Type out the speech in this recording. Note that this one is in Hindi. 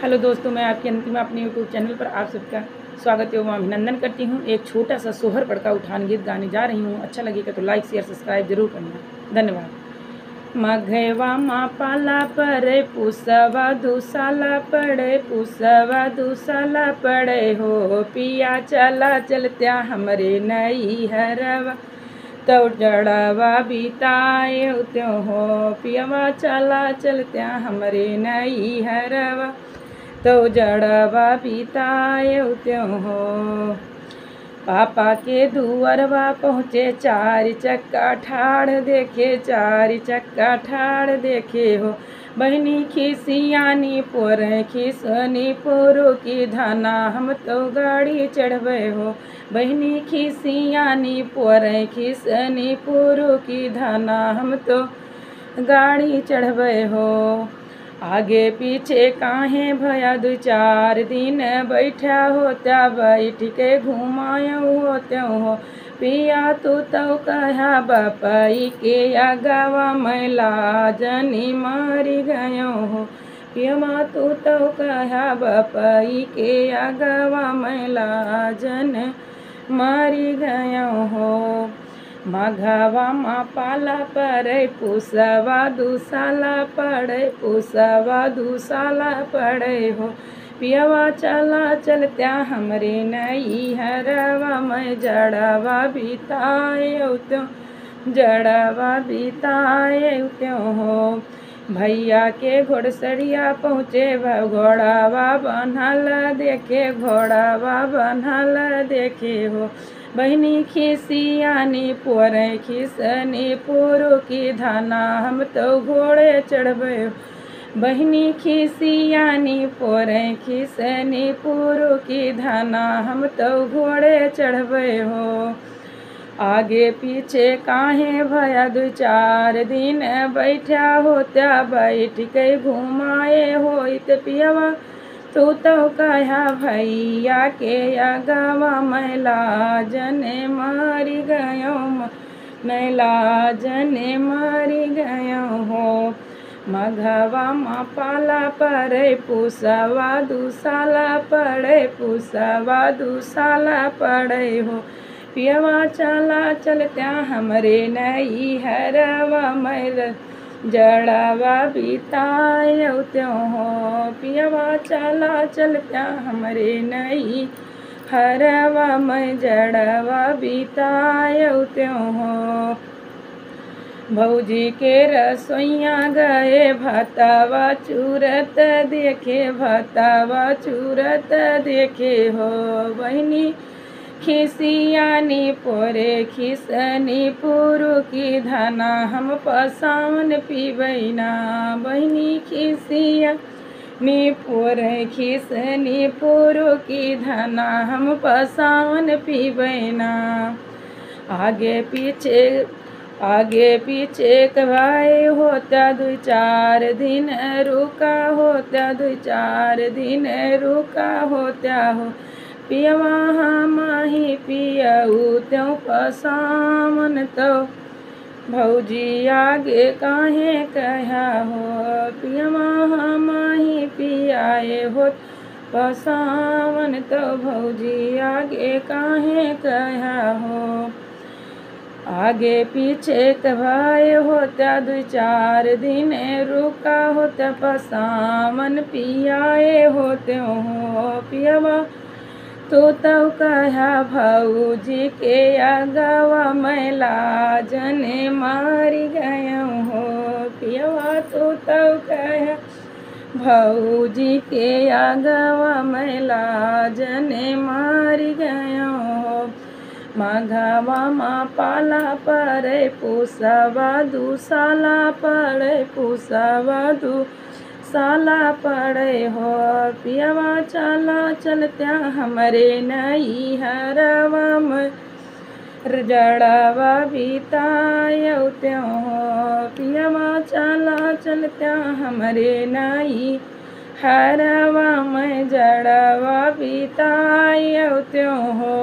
हेलो दोस्तों, मैं आपकी अंतिमा अपने यूट्यूब चैनल पर आप सबका स्वागत एवं अभिनंदन करती हूँ। एक छोटा सा सोहर पड़का उठान गीत गाने जा रही हूँ। अच्छा लगेगा तो लाइक शेयर सब्सक्राइब जरूर करना। धन्यवाद। मघवा माँ पाला पड़े पुसवा दुसाला पड़े पुसवा दुसाला पड़े हो पिया चला चलत्या हमरे नई हरवा तो जड़वा बिताए त्यों हो पियवा चला चलत्या हमरे नई हरवा तो जड़वा बिताए त्यों हो। पापा के दुअरवा पहुँचे चार चक्का ठाड़ देखे चार चक्का ठाड़ देखे हो बहनी खिसियानी पोरे खिसनी पोरो की धाना हम तो गाड़ी चढ़बे हो बहनी खिसियानी पोरे खिसनी पोरो की धाना हम तो गाड़ी चढ़बे हो। आगे पीछे काहे भया दो चार दिन बैठा होत्या बैठ के घुमाया होत्यों हो पिया तू तो कहा बापाई के अगवा मैला जनी मारी गयो हो पिया तू तो कहा बापाई के अगवा मैला जन मारी गयो हो। मघवा माँ पाला पड़े पुसवा दुसाला पड़े पुसवा दुसाला पड़े हो पियवा चला चलत्या हमरे नई हरवा मैं जड़वा बिताए त्यों जड़वा बिताए त्यों हो। भैया के घोड़सड़िया पहुँचे घोड़ावा बन्हल देखे घोड़ावा बन्हल देखे हो बहनी खिसियानी पोरे खिसनी पोरो की धाना हम तो घोड़े चढ़बे बहनी खिसियानी पोरे खिसनी पोरो की धाना हम तो घोड़े चढ़बे हो। आगे पीछे काहे भया दो चार दिन बैठा होत्या बैठ के घुमाए होइत पियवा तू तो कहा भैया के अगवा मैला जने मारी गयो नैला जने मारी गयो हो। मघवा माँ पाला पड़े पुसवा दुसाला पड़े पुसवा दुसाला पड़े हो पियवा चला चलत्या हमरे नई हरवा मैल जड़वा बिताए त्यों हो पियवा चला चलत्या हमरे नई हरवा मैं जड़वा बिताए त्यों हो। भौजी के रसोइया गए भतवा चूरत देखे भतवा चूरत देखे हो बहनी खिसियानी पोरे खिसनी पोरो की धाना हम पसावन पीबैना बहनी खिसियानी पोरे खिसनी पोरो की धाना हम पसावन पीबैना। आगे पीछे भाई होता दो चार दिन रुका होता दो चार दिन रुका होता हो पियवा माही पियऊ त्यों पसावन तो भौजी आगे काहे कहा हो पियवा माही पियाए हो पसावन तो भौजी आगे काहे कहा हो। आगे पीछे भाई होता दो चार दिन रुका होता पसावन पियाए होते हो पियवा तू तो कहा भौजी के अगवा मैला जने मारी गयो हो पियवा तू तो कहा भौजी के अगवा मैला जने मारी गयो हो। मघवा माँ पाला पड़े पुसवा दुसाला पड़े पुसवा दुसाला पड़े हो पियवा चला चलत्या हमरे नई हरवा में जड़वा बिताए त्यों हो पियवा चला चलत्या हमरे नई हरवा में जड़वा बिताए त्यों हो।